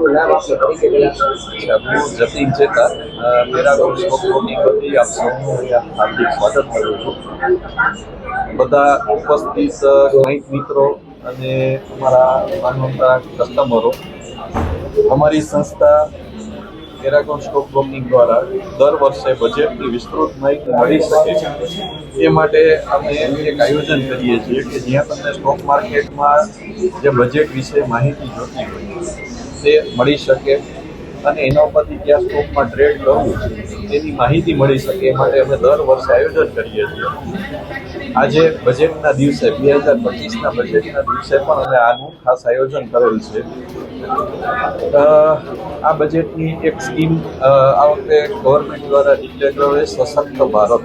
હું જતીન ચેતા પેરાગોન stock broking વતી આપ સૌનું અહીંયા હાર્દિક સ્વાગત કરું છું. બધા ઉપસ્થિત ક્લાયન્ટ મિત્રો અને અમારા માનવતા કસ્ટમરો, અમારી સંસ્થા પેરાગોન સ્ટોક બ્રોકિંગ દ્વારા દર વર્ષે બજેટની વિસ્તૃત માહિતી મળી શકે એ માટે અમે એક આયોજન કરીએ છીએ કે જ્યાં તમને સ્ટોક માર્કેટમાં જે બજેટ વિશે માહિતી જોતી હોય તે મળી શકે અને એના ઉપરથી ક્યાં સ્ટોકમાં ટ્રેડ કરવું તેની માહિતી મળી શકે એ માટે અમે દર વર્ષે આયોજન કરીએ છીએ. આજે બજેટના દિવસે 2025ના બજેટના દિવસે પણ અમે આનું ખાસ આયોજન કરેલ છે. આ બજેટની એક સ્કીમ આ વખતે ગવર્મેન્ટ દ્વારા ડિક્લેર કરેલ સશક્ત ભારત.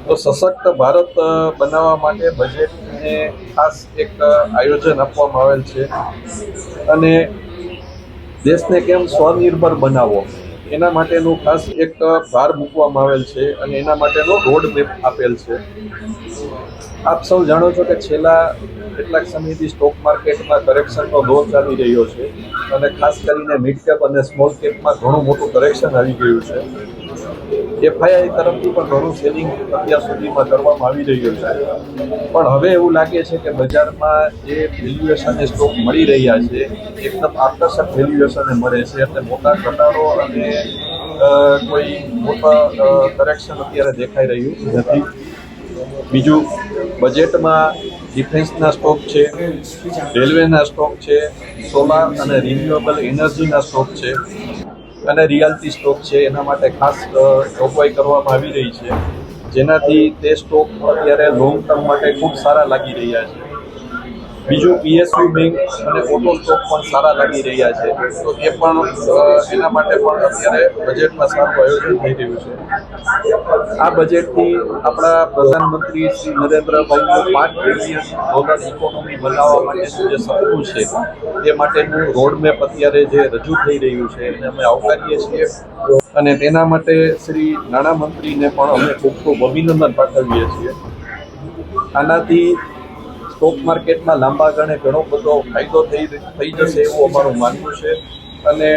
તો સશક્ત ભારત બનાવવા માટે બજેટને ખાસ એક આયોજન આપવામાં આવેલ છે અને દેશને કેમ સ્વનિર્ભર બનાવવો એના માટેનું ખાસ એક ભાર મૂકવામાં આવેલ છે અને એના માટેનો રોડ મેપ આપેલ છે. આપ સૌ જાણો છો કે છેલ્લા કેટલાક સમયથી સ્ટોક માર્કેટમાં કરેક્શનનો દોર ચાલી રહ્યો છે અને ખાસ કરીને મિડ કેપ અને સ્મોલ કેપમાં ઘણું મોટું કરેક્શન આવી ગયું છે. એફઆઈઆઈ તરફથી પણ ઘણું સેલિંગ અત્યાર સુધીમાં કરવામાં આવી રહ્યું છે, પણ હવે એવું લાગે છે કે બજારમાં જે વેલ્યુએશનને સ્ટોક મળી રહ્યા છે એકદમ આકર્ષક વેલ્યુએશને મળે છે, એટલે મોટા ઘટાડો અને કોઈ મોટા કરેક્શન અત્યારે દેખાઈ રહ્યું નથી. બીજું, બજેટમાં ડિફેન્સના સ્ટોક છે, રેલવેના સ્ટોક છે, સોલાર અને રિન્યુએબલ એનર્જીના સ્ટોક છે અને રિયાલ્ટી સ્ટોક છે. એના માટે ખાસ જોગવાઈ કરવામાં આવી રહી છે, જેનાથી તે સ્ટોક અત્યારે લોંગ ટર્મ માટે ખૂબ સારા લાગી રહ્યા છે. બીજું, પીએસયુ બેંક અને ઓટો સ્ટોક પણ સારા લાગી રહ્યા છે, તો એ પણ એના માટે પણ અત્યારે બજેટમાં સારું આયોજન થઈ રહ્યું છે. આ બજેટથી આપણા પ્રધાનમંત્રી શ્રી નરેન્દ્રભાઈનું $5 ટ્રિલિયન ઇકોનોમી બનાવવા માટેનું જે સપનું છે તે માટેનું રોડમેપ અત્યારે જે રજૂ થઈ રહ્યું છે એને અમે આવકારીએ છીએ અને તેના માટે શ્રી નાણામંત્રીને પણ અમે ખૂબ ખૂબ અભિનંદન પાઠવીએ છીએ. આનાથી સ્ટોક માર્કેટમાં લાંબા ગાળે ઘણો બધો ફાયદો થઈ જશે એવું અમારું માનવું છે અને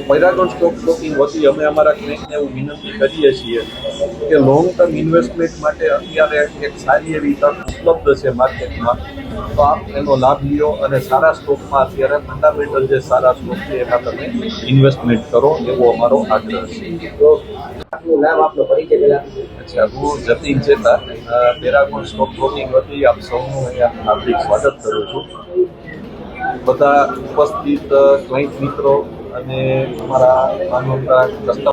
પેરાગોન સ્ટોક બ્રોકિંગ વતી અમે અમારા ક્લાયન્ટને એવું વિનંતી કરીએ છીએ કે લોંગ ટર્મ ઇન્વેસ્ટમેન્ટ માટે અત્યારે એક સારી એવી તક ઉપલબ્ધ છે માર્કેટમાં, તો આપ એનો લાભ લ્યો અને સારા સ્ટોકમાં અત્યારે ફંડામેન્ટલ જે સારા સ્ટોક છે એમાં તમે ઇન્વેસ્ટમેન્ટ કરો એવો અમારો આગ્રહ છે. અચ્છા, હું જતીન ચેતા પેરાગોન સ્ટોક બ્રોકિંગ વતી આપ સૌનું અહીંયા હાર્દિક સ્વાગત કરું છું. બધા ઉપસ્થિત ક્લાયન્ટ મિત્રો અને અમારા માનવતા કસ્ટમર